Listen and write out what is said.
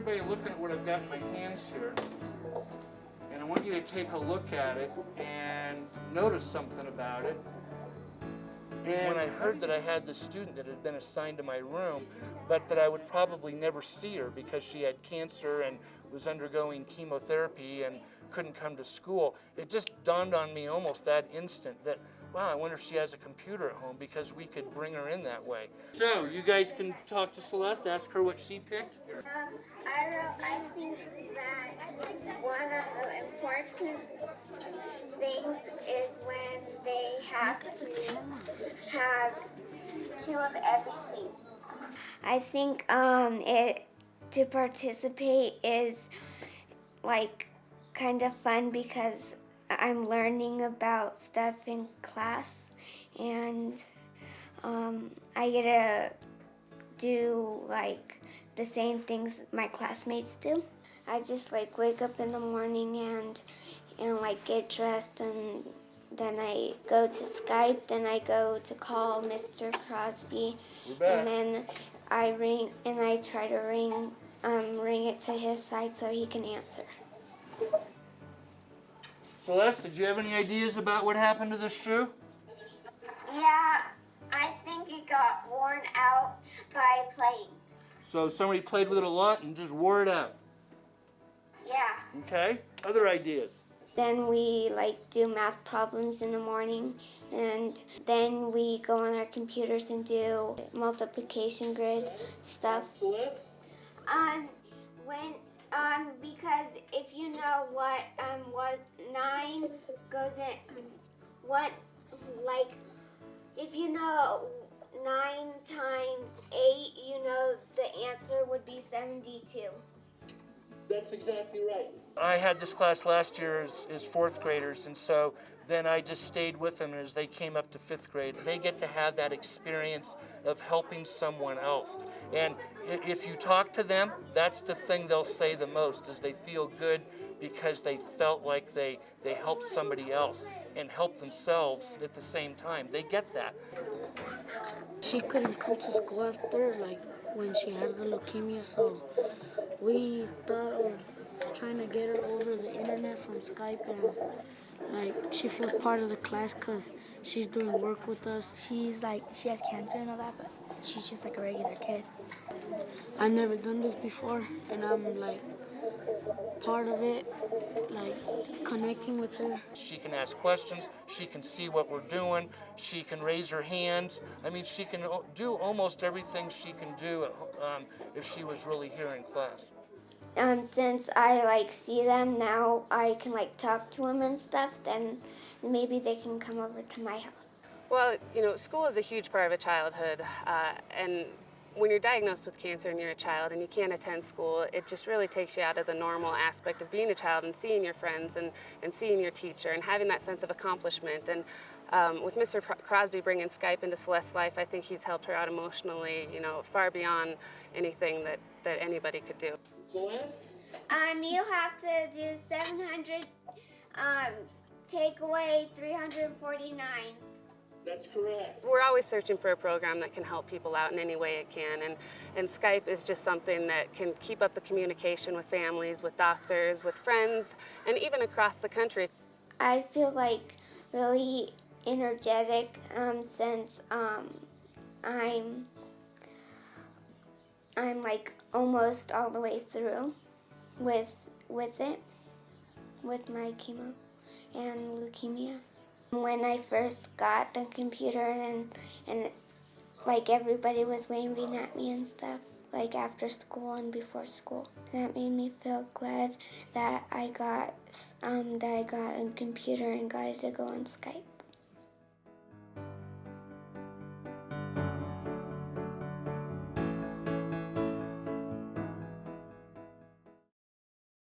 everybody looking at what I've got in my hands here. And I want you to take a look at it and notice something about it. And when I heard that I had this student that had been assigned to my room, but that I would probably never see her because she had cancer and was undergoing chemotherapy and couldn't come to school, it just dawned on me almost that instant that, wow, I wonder if she has a computer at home because we could bring her in that way. So you guys can talk to Celeste, ask her what she picked. I think that one of the important things is when they have to have two of everything. I think it to participate is like kind of fun because I'm learning about stuff in class, and I get to do like the same things my classmates do. I just like wake up in the morning and like get dressed, and then I go to Skype, then I go to call Mr. Crosby, and then I try to ring it to his side so he can answer. Celeste, did you have any ideas about what happened to this shoe? Yeah, I think it got worn out by playing. So somebody played with it a lot and just wore it out. Yeah. Okay, other ideas? Then we like do math problems in the morning, and then we go on our computers and do multiplication grid stuff. Celeste? Because if you know what 9 goes in, if you know 9 times 8, you know the answer would be 72. That's exactly right. I had this class last year as fourth graders, and so then I just stayed with them as they came up to fifth grade. They get to have that experience of helping someone else. And if you talk to them, that's the thing they'll say the most, is they feel good because they felt like they helped somebody else and helped themselves at the same time. They get that. She couldn't come to school after, like, when she had the leukemia, so we thought of trying to get her over the internet from Skype, and like she feels part of the class because she's doing work with us. She has cancer and all that, but she's just like a regular kid. I've never done this before, and I'm like part of it, like connecting with her. She can ask questions, she can see what we're doing, she can raise her hand. I mean, she can do almost everything she can do if she was really here in class. Since I like see them now, I can like talk to them and stuff, then maybe they can come over to my house. Well, you know, school is a huge part of a childhood, and when you're diagnosed with cancer and you're a child and you can't attend school, it just really takes you out of the normal aspect of being a child and seeing your friends and seeing your teacher and having that sense of accomplishment. And with Mr. Crosby bringing Skype into Celeste's life, I think he's helped her out emotionally, you know, far beyond anything that anybody could do. You have to do 700, take away 349. That's correct. We're always searching for a program that can help people out in any way it can, and Skype is just something that can keep up the communication with families, with doctors, with friends, and even across the country. I feel like really energetic since I'm like almost all the way through with it, with my chemo and leukemia. When I first got the computer and like everybody was waving at me and stuff, like after school and before school, that made me feel glad that I got a computer and got to go on Skype.